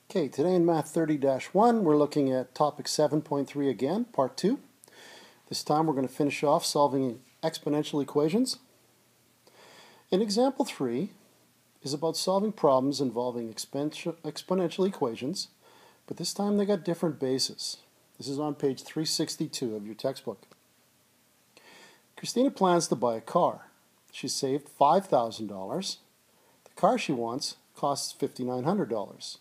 Okay, today in Math 30-1, we're looking at topic 7.3 again, part 2. This time we're going to finish off solving exponential equations. In example 3 is about solving problems involving exponential equations, but this time they got different bases. This is on page 362 of your textbook. Christina plans to buy a car. She saved $5,000. The car she wants costs $5,900.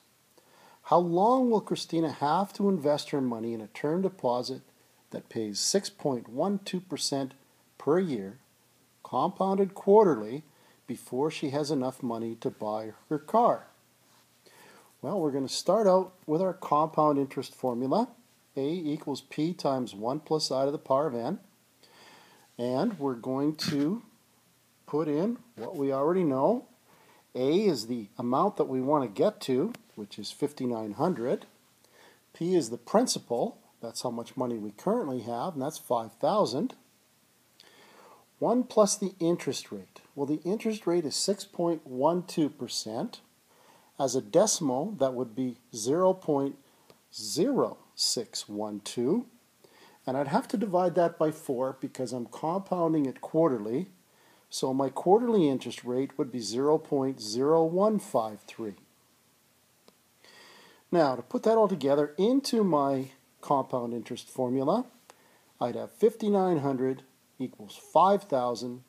How long will Christina have to invest her money in a term deposit that pays 6.12% per year, compounded quarterly, before she has enough money to buy her car? Well, we're going to start out with our compound interest formula. A equals P times 1 plus I to the power of n. And we're going to put in what we already know. A is the amount that we want to get to, which is $5,900. P is the principal. That's how much money we currently have, and that's $5,000. 1 plus the interest rate. Well, the interest rate is 6.12%. As a decimal, that would be 0.0612. And I'd have to divide that by 4 because I'm compounding it quarterly. So my quarterly interest rate would be 0.0153. Now, to put that all together into my compound interest formula, I'd have 5,900 equals 5,000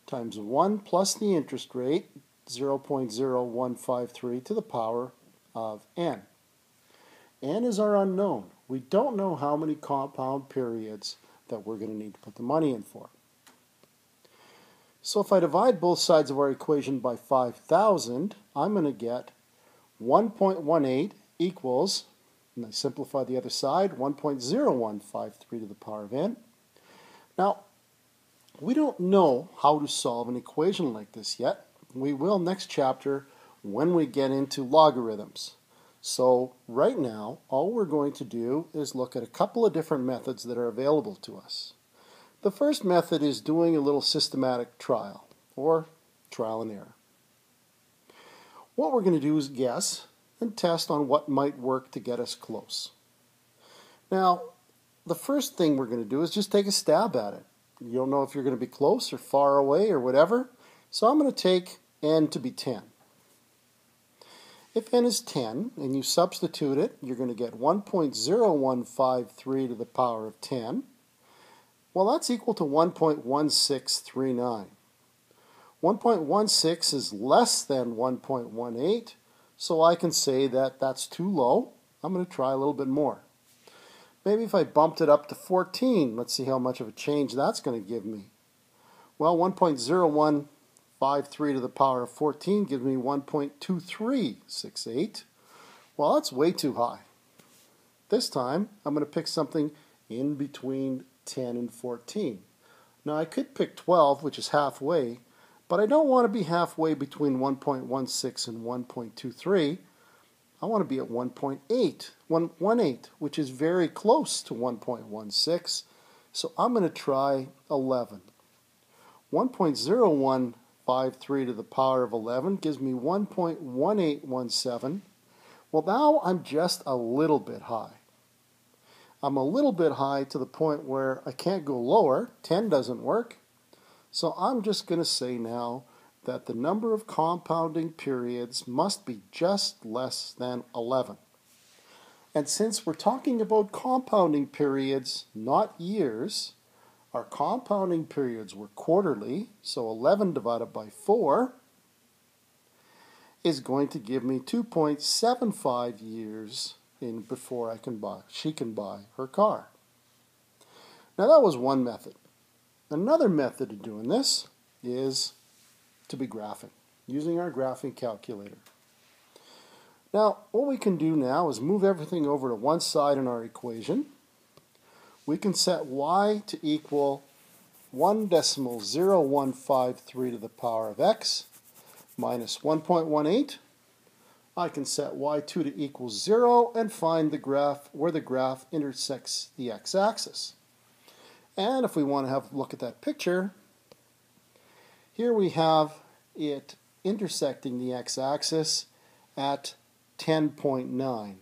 times 1 plus the interest rate, 0.0153 to the power of n. N is our unknown. We don't know how many compound periods that we're going to need to put the money in for. So if I divide both sides of our equation by 5,000, I'm going to get 1.18 equals, and I simplify the other side, 1.0153 to the power of n. Now, we don't know how to solve an equation like this yet. We will next chapter when we get into logarithms. So right now, all we're going to do is look at a couple of different methods that are available to us. The first method is doing a little systematic trial, or trial and error. What we're going to do is guess and test on what might work to get us close. Now, the first thing we're going to do is just take a stab at it. You don't know if you're going to be close or far away or whatever, so I'm going to take n to be 10. If n is 10 and you substitute it, you're going to get 1.0153 to the power of 10. Well, that's equal to 1.1639. 1.16 is less than 1.18, so I can say that that's too low. I'm going to try a little bit more. Maybe if I bumped it up to 14, let's see how much of a change that's going to give me. Well, 1.0153 to the power of 14 gives me 1.2368. Well, that's way too high. This time, I'm going to pick something in between 10 and 14. Now I could pick 12, which is halfway, but I don't want to be halfway between 1.16 and 1.23. I want to be at 1.18, which is very close to 1.16. So I'm going to try 11. 1.0153 to the power of 11 gives me 1.1817. Well, now I'm just a little bit high. I'm a little bit high to the point where I can't go lower. 10 doesn't work. So I'm just going to say now that the number of compounding periods must be just less than 11. And since we're talking about compounding periods, not years, our compounding periods were quarterly, so 11 divided by 4 is going to give me 2.75 years before she can buy her car. Now that was one method. Another method of doing this is to be graphing, using our graphing calculator. Now what we can do now is move everything over to one side in our equation. We can set y to equal 1.0153 to the power of x minus 1.18. I can set y2 to equal 0 and find the graph where the graph intersects the x-axis. And if we want to have a look at that picture, here we have it intersecting the x-axis at 10.9.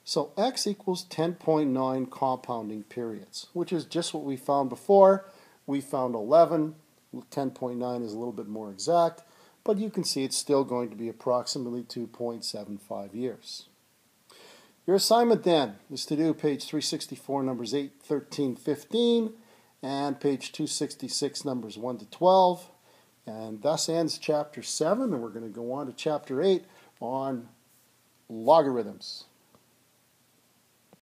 So x equals 10.9 compounding periods, which is just what we found before. We found 11. 10.9 is a little bit more exact, but you can see it's still going to be approximately 2.75 years. Your assignment then is to do page 364, numbers 8, 13, 15, and page 266, numbers 1 to 12. And thus ends chapter 7, and we're going to go on to chapter 8 on logarithms.